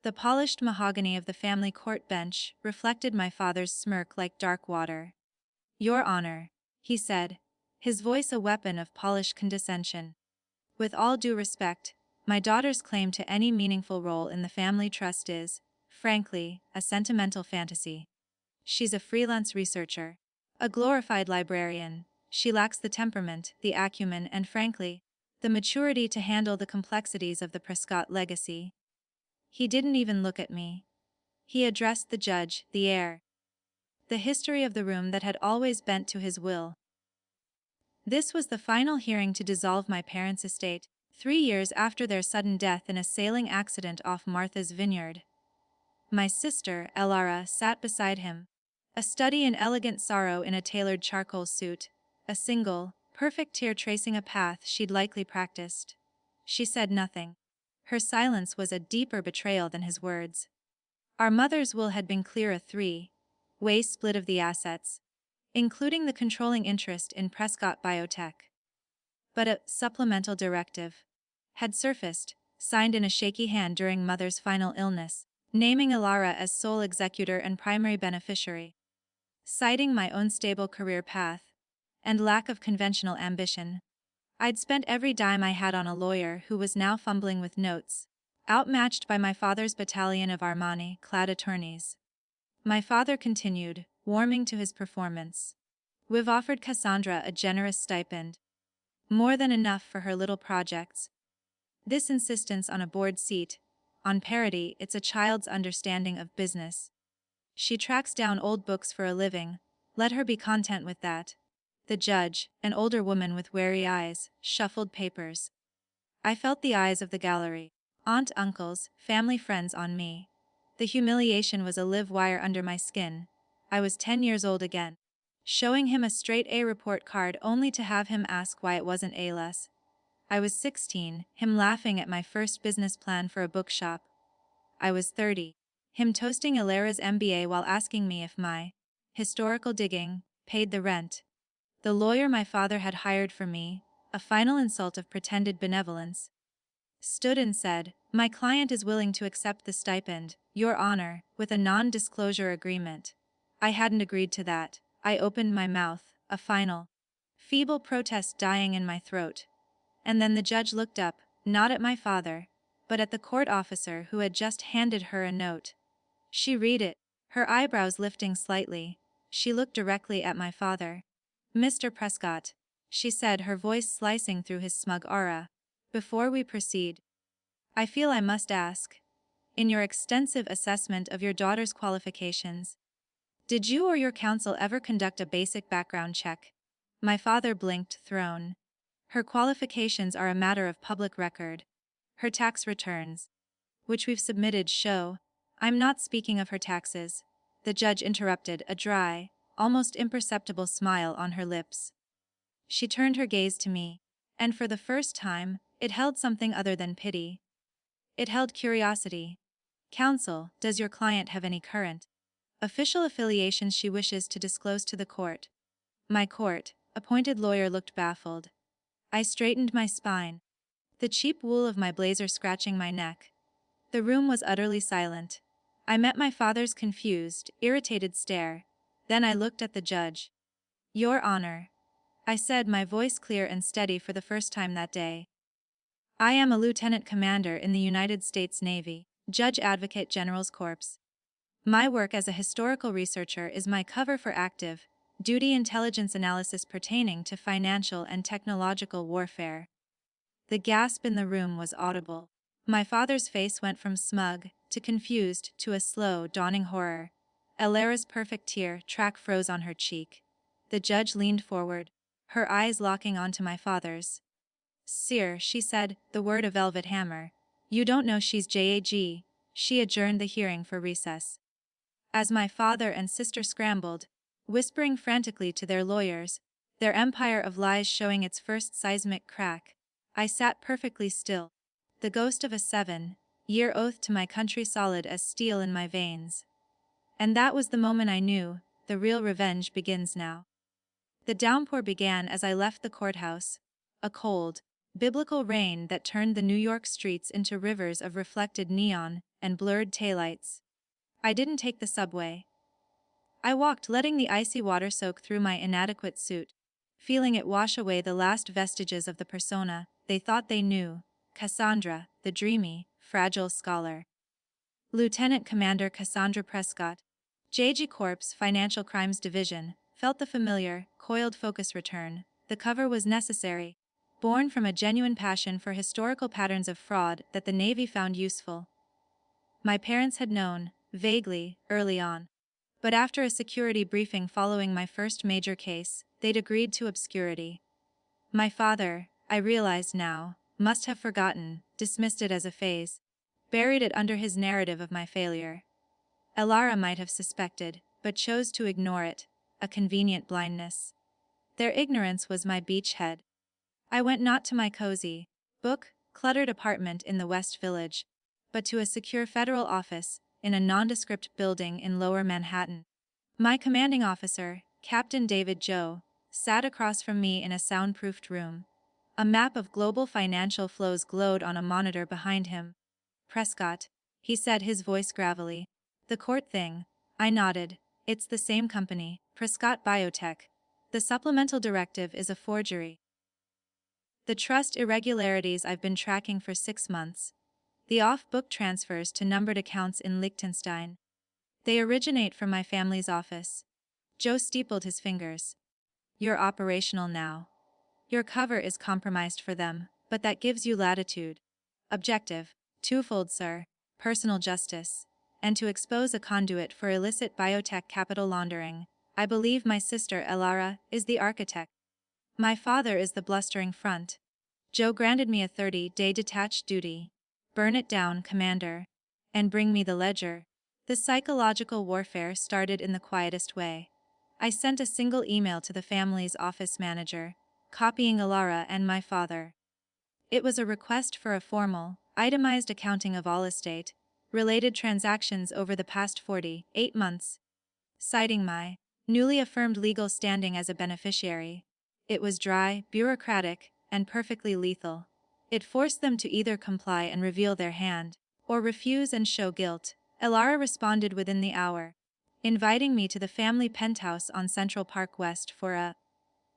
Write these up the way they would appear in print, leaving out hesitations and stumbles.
The polished mahogany of the family court bench reflected my father's smirk like dark water. "Your Honor," he said, his voice a weapon of polished condescension. "With all due respect, my daughter's claim to any meaningful role in the family trust is, frankly, a sentimental fantasy. She's a freelance researcher, a glorified librarian. She lacks the temperament, the acumen, and frankly, the maturity to handle the complexities of the Prescott legacy." He didn't even look at me. He addressed the judge, the heir. The history of the room that had always bent to his will. This was the final hearing to dissolve my parents' estate, 3 years after their sudden death in a sailing accident off Martha's Vineyard. My sister, Elara, sat beside him, a study in elegant sorrow in a tailored charcoal suit, a single, perfect tear tracing a path she'd likely practiced. She said nothing. Her silence was a deeper betrayal than his words. Our mother's will had been clear: a three-way split of the assets, including the controlling interest in Prescott Biotech. But a supplemental directive had surfaced, signed in a shaky hand during Mother's final illness, naming Elara as sole executor and primary beneficiary. Citing my own stable career path and lack of conventional ambition, I'd spent every dime I had on a lawyer who was now fumbling with notes, outmatched by my father's battalion of Armani-clad attorneys. My father continued, warming to his performance. "We've offered Cassandra a generous stipend. More than enough for her little projects. This insistence on a board seat, on parity, it's a child's understanding of business. She tracks down old books for a living, let her be content with that." The judge, an older woman with wary eyes, shuffled papers. I felt the eyes of the gallery, aunt, uncles, family friends on me. The humiliation was a live wire under my skin. I was 10 years old again, showing him a straight A report card only to have him ask why it wasn't A less. I was 16, him laughing at my first business plan for a bookshop. I was 30, him toasting Elara's MBA while asking me if my historical digging paid the rent. The lawyer my father had hired for me, a final insult of pretended benevolence, stood and said, "My client is willing to accept the stipend, Your Honor, with a non-disclosure agreement." I hadn't agreed to that. I opened my mouth, a final, feeble protest dying in my throat. And then the judge looked up, not at my father, but at the court officer who had just handed her a note. She read it, her eyebrows lifting slightly. She looked directly at my father. "Mr. Prescott," she said, her voice slicing through his smug aura, "before we proceed, I feel I must ask, in your extensive assessment of your daughter's qualifications, did you or your counsel ever conduct a basic background check?" My father blinked, thrown. "Her qualifications are a matter of public record. Her tax returns, which we've submitted, show." "I'm not speaking of her taxes," the judge interrupted, a dry, almost imperceptible smile on her lips. She turned her gaze to me, and for the first time, it held something other than pity. It held curiosity. "Counsel, does your client have any current official affiliations she wishes to disclose to the court?" My court-appointed lawyer looked baffled. I straightened my spine, the cheap wool of my blazer scratching my neck. The room was utterly silent. I met my father's confused, irritated stare. Then I looked at the judge. "Your Honor," I said, my voice clear and steady for the first time that day. "I am a lieutenant commander in the United States Navy, Judge Advocate General's Corps. My work as a historical researcher is my cover for active duty intelligence analysis pertaining to financial and technological warfare." The gasp in the room was audible. My father's face went from smug to confused to a slow, dawning horror. Elara's perfect tear track froze on her cheek. The judge leaned forward, her eyes locking onto my father's. "Sir," she said, the word a velvet hammer, "you don't know she's JAG." She adjourned the hearing for recess. As my father and sister scrambled, whispering frantically to their lawyers, their empire of lies showing its first seismic crack, I sat perfectly still, the ghost of a 7-year oath to my country solid as steel in my veins. And that was the moment I knew, the real revenge begins now. The downpour began as I left the courthouse, a cold, biblical rain that turned the New York streets into rivers of reflected neon and blurred taillights. I didn't take the subway. I walked, letting the icy water soak through my inadequate suit, feeling it wash away the last vestiges of the persona they thought they knew, Cassandra, the dreamy, fragile scholar. Lieutenant Commander Cassandra Prescott, JAG Corp's Financial Crimes Division, felt the familiar, coiled focus return. The cover was necessary, born from a genuine passion for historical patterns of fraud that the Navy found useful. My parents had known, vaguely, early on. But after a security briefing following my first major case, they'd agreed to obscurity. My father, I realized now, must have forgotten, dismissed it as a phase, buried it under his narrative of my failure. Elara might have suspected, but chose to ignore it, a convenient blindness. Their ignorance was my beachhead. I went not to my cozy, book-cluttered apartment in the West Village, but to a secure federal office, in a nondescript building in Lower Manhattan. My commanding officer, Captain David Joe, sat across from me in a soundproofed room. A map of global financial flows glowed on a monitor behind him. Prescott, he said, his voice gravelly. The court thing. I nodded. It's the same company, Prescott Biotech. The supplemental directive is a forgery. The trust irregularities I've been tracking for 6 months. The off-book transfers to numbered accounts in Liechtenstein. They originate from my family's office. Joe steepled his fingers. You're operational now. Your cover is compromised for them, but that gives you latitude. Objective, twofold, sir. Personal justice, and to expose a conduit for illicit biotech capital laundering. I believe my sister Elara is the architect. My father is the blustering front. Joe granted me a 30-day detached duty. Burn it down, Commander. And bring me the ledger. The psychological warfare started in the quietest way. I sent a single email to the family's office manager, copying Elara and my father. It was a request for a formal, itemized accounting of all estate-related transactions over the past 48 months, citing my newly affirmed legal standing as a beneficiary. It was dry, bureaucratic, and perfectly lethal. It forced them to either comply and reveal their hand, or refuse and show guilt. Elara responded within the hour, inviting me to the family penthouse on Central Park West for a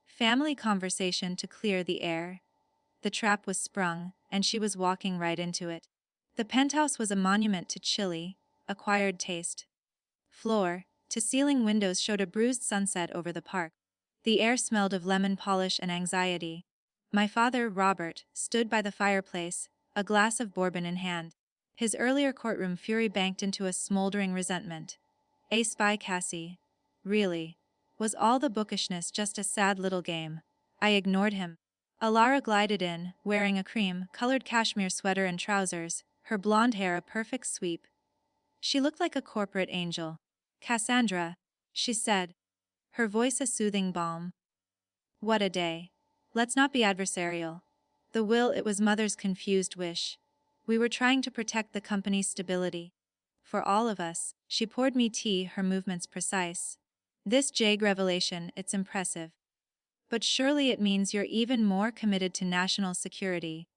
family conversation to clear the air. The trap was sprung, and she was walking right into it. The penthouse was a monument to chilly, acquired taste. Floor to ceiling windows showed a bruised sunset over the park. The air smelled of lemon polish and anxiety. My father, Robert, stood by the fireplace, a glass of bourbon in hand. His earlier courtroom fury banked into a smoldering resentment. A spy, Cassie. Really? Was all the bookishness just a sad little game? I ignored him. Elara glided in, wearing a cream-colored cashmere sweater and trousers, her blonde hair a perfect sweep. She looked like a corporate angel. Cassandra, she said, her voice a soothing balm. What a day. Let's not be adversarial. The will, it was Mother's confused wish. We were trying to protect the company's stability. For all of us, she poured me tea, her movements precise. This JAG revelation, it's impressive. But surely it means you're even more committed to national security.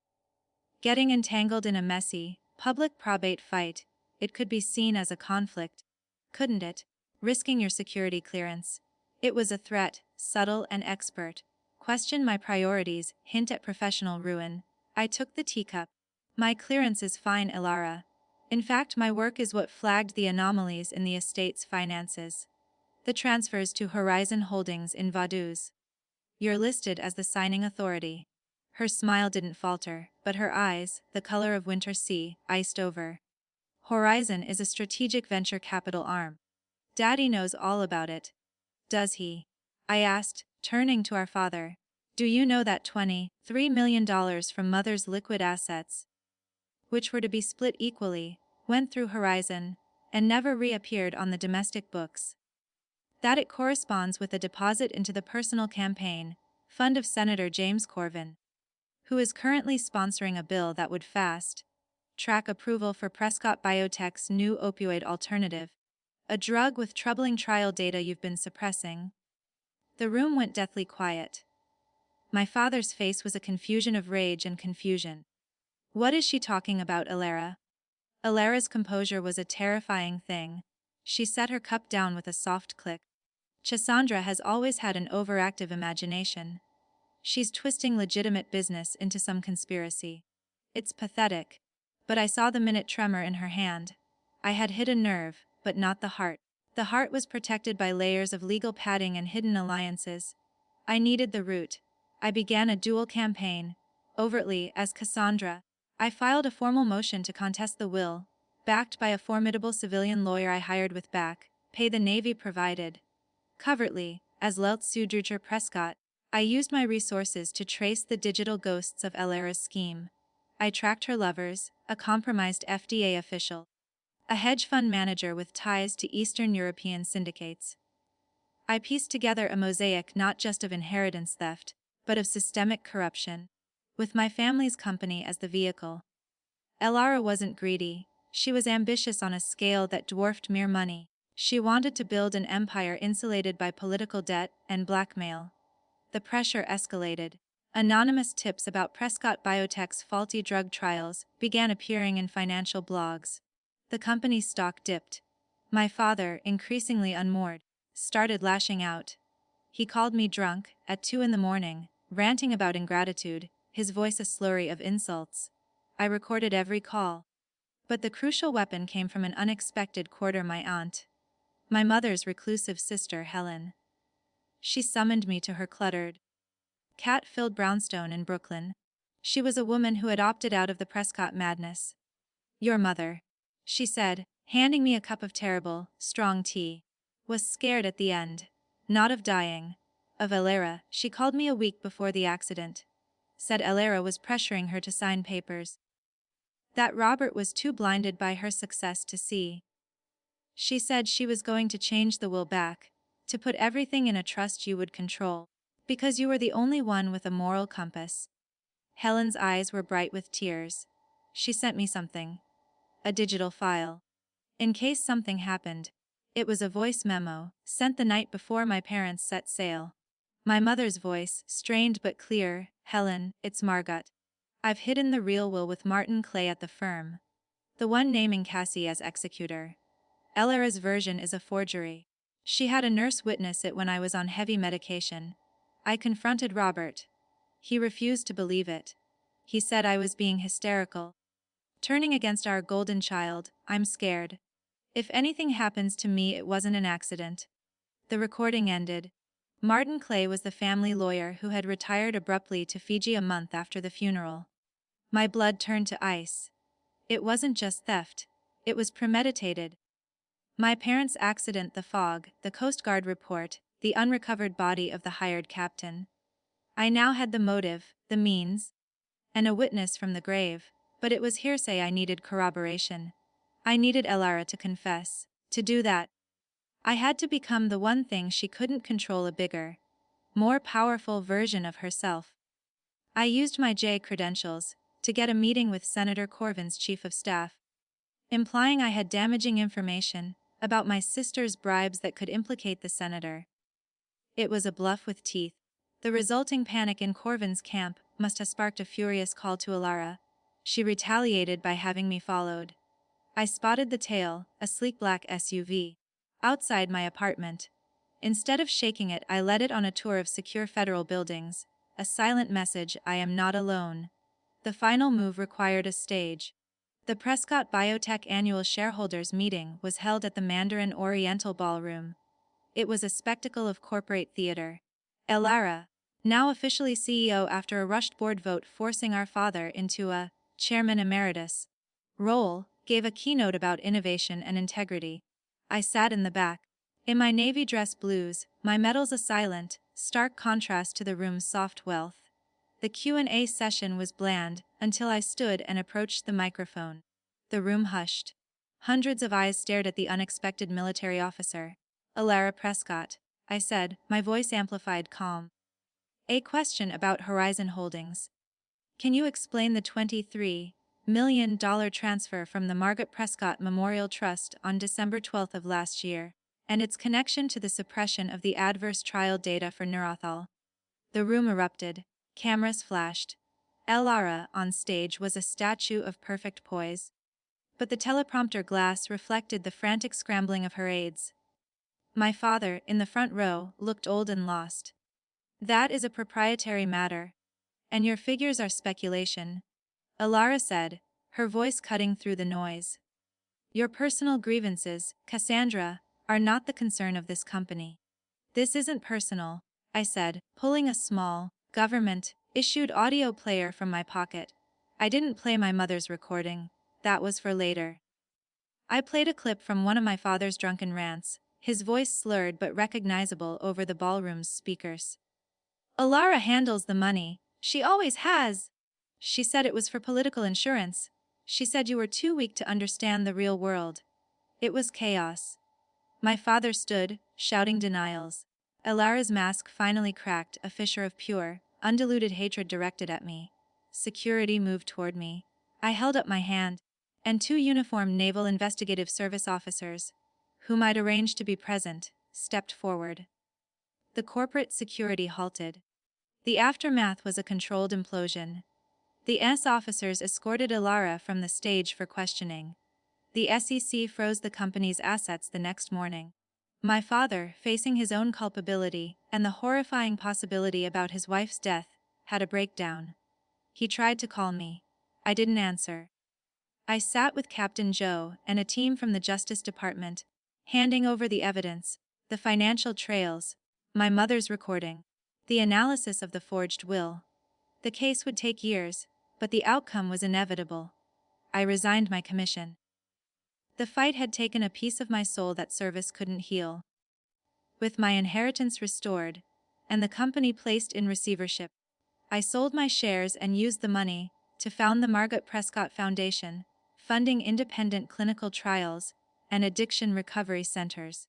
Getting entangled in a messy, public probate fight, it could be seen as a conflict, couldn't it? Risking your security clearance. It was a threat, subtle and expert. Question my priorities, hint at professional ruin. I took the teacup. My clearance is fine, Elara. In fact, my work is what flagged the anomalies in the estate's finances. The transfers to Horizon Holdings in Vaduz. You're listed as the signing authority. Her smile didn't falter, but her eyes, the color of winter sea, iced over. Horizon is a strategic venture capital arm. Daddy knows all about it. Does he? I asked, turning to our father. Do you know that $23 million from Mother's liquid assets, which were to be split equally, went through Horizon, and never reappeared on the domestic books? That it corresponds with a deposit into the personal campaign fund of Senator James Corvin, who is currently sponsoring a bill that would fast-track approval for Prescott Biotech's new opioid alternative, a drug with troubling trial data you've been suppressing. The room went deathly quiet. My father's face was a confusion of rage and confusion. What is she talking about, Elara? Alara's composure was a terrifying thing. She set her cup down with a soft click. Cassandra has always had an overactive imagination. She's twisting legitimate business into some conspiracy. It's pathetic. But I saw the minute tremor in her hand. I had hit a nerve, but not the heart. The heart was protected by layers of legal padding and hidden alliances. I needed the root. I began a dual campaign. Overtly, as Cassandra, I filed a formal motion to contest the will, backed by a formidable civilian lawyer I hired with back pay the Navy provided. Covertly, as Leltsu Prescott, I used my resources to trace the digital ghosts of Alara's scheme. I tracked her lovers, a compromised FDA official, a hedge fund manager with ties to Eastern European syndicates. I pieced together a mosaic not just of inheritance theft, but of systemic corruption, with my family's company as the vehicle. Alara wasn't greedy. She was ambitious on a scale that dwarfed mere money. She wanted to build an empire insulated by political debt and blackmail. The pressure escalated. Anonymous tips about Prescott Biotech's faulty drug trials began appearing in financial blogs. The company's stock dipped. My father, increasingly unmoored, started lashing out. He called me drunk at 2 a.m, ranting about ingratitude, his voice a slurry of insults. I recorded every call. But the crucial weapon came from an unexpected quarter, my aunt. My mother's reclusive sister, Helen. She summoned me to her cluttered, cat-filled brownstone in Brooklyn. She was a woman who had opted out of the Prescott madness. Your mother, she said, handing me a cup of terrible, strong tea, was scared at the end. Not of dying. Of Alara. She called me a week before the accident. Said Alara was pressuring her to sign papers that Robert was too blinded by her success to see. She said she was going to change the will back, to put everything in a trust you would control, because you were the only one with a moral compass. Helen's eyes were bright with tears. She sent me something. A digital file. In case something happened. It was a voice memo, sent the night before my parents set sail. My mother's voice, strained but clear. Helen, it's Margot. I've hidden the real will with Martin Clay at the firm. The one naming Cassie as executor. Alara's version is a forgery. She had a nurse witness it when I was on heavy medication. I confronted Robert. He refused to believe it. He said I was being hysterical. Turning against our golden child, I'm scared. If anything happens to me, it wasn't an accident. The recording ended. Martin Clay was the family lawyer who had retired abruptly to Fiji a month after the funeral. My blood turned to ice. It wasn't just theft. It was premeditated. My parents' accident, the fog, the Coast Guard report, the unrecovered body of the hired captain. I now had the motive, the means, and a witness from the grave, but it was hearsay. I needed corroboration. I needed Alara to confess. To do that, I had to become the one thing she couldn't control, a bigger, more powerful version of herself. I used my JAG credentials to get a meeting with Senator Corvin's chief of staff, implying I had damaging information about my sister's bribes that could implicate the senator. It was a bluff with teeth. The resulting panic in Corvin's camp must have sparked a furious call to Alara. She retaliated by having me followed. I spotted the tail, a sleek black SUV, outside my apartment. Instead of shaking it, I led it on a tour of secure federal buildings, a silent message: I am not alone. The final move required a stage. The Prescott Biotech annual shareholders meeting was held at the Mandarin Oriental Ballroom. It was a spectacle of corporate theater. Alara, now officially CEO after a rushed board vote forcing our father into a chairman emeritus role, gave a keynote about innovation and integrity. I sat in the back. In my navy dress blues, my medals a silent, stark contrast to the room's soft wealth. The Q&A session was bland until I stood and approached the microphone. The room hushed. Hundreds of eyes stared at the unexpected military officer. Alara Prescott, I said, my voice amplified calm. A question about Horizon Holdings. Can you explain the $23 million transfer from the Margot Prescott Memorial Trust on December 12 of last year, and its connection to the suppression of the adverse trial data for Neurothal? The room erupted. Cameras flashed. Alara, on stage, was a statue of perfect poise. but the teleprompter glass reflected the frantic scrambling of her aides. My father, in the front row, looked old and lost. That is a proprietary matter. And your figures are speculation, Alara said, her voice cutting through the noise. Your personal grievances, Cassandra, are not the concern of this company. This isn't personal, I said, pulling a small, government-issued audio player from my pocket. I didn't play my mother's recording. That was for later. I played a clip from one of my father's drunken rants, his voice slurred but recognizable over the ballroom's speakers. Alara handles the money. She always has. She said it was for political insurance. She said you were too weak to understand the real world. It was chaos. My father stood, shouting denials. Alara's mask finally cracked, a fissure of pure, undiluted hatred directed at me. Security moved toward me. I held up my hand, and two uniformed Naval Investigative Service officers, whom I'd arranged to be present, stepped forward. The corporate security halted. The aftermath was a controlled implosion. The S officers escorted Alara from the stage for questioning. The SEC froze the company's assets the next morning. My father, facing his own culpability and the horrifying possibility about his wife's death, had a breakdown. He tried to call me. I didn't answer. I sat with Captain Joe and a team from the Justice Department, handing over the evidence, the financial trails, my mother's recording, the analysis of the forged will. The case would take years, but the outcome was inevitable. I resigned my commission. The fight had taken a piece of my soul that service couldn't heal. With my inheritance restored, and the company placed in receivership, I sold my shares and used the money to found the Margot Prescott Foundation, funding independent clinical trials and addiction recovery centers.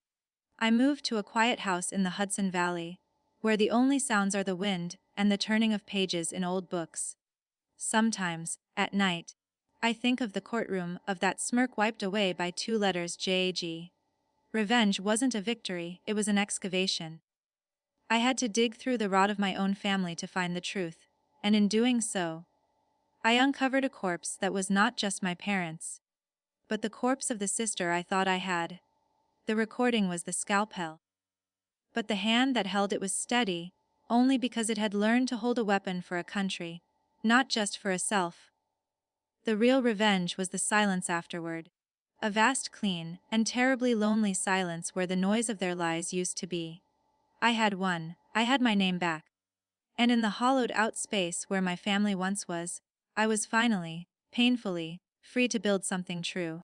I moved to a quiet house in the Hudson Valley, where the only sounds are the wind and the turning of pages in old books. Sometimes, at night, I think of the courtroom, of that smirk wiped away by two letters JAG. Revenge wasn't a victory, it was an excavation. I had to dig through the rot of my own family to find the truth, and in doing so, I uncovered a corpse that was not just my parents, but the corpse of the sister I thought I had. The recording was the scalpel. But the hand that held it was steady, only because it had learned to hold a weapon for a country, not just for a self. The real revenge was the silence afterward. A vast, clean, and terribly lonely silence where the noise of their lies used to be. I had won. I had my name back. And in the hollowed-out space where my family once was, I was finally, painfully, free to build something true.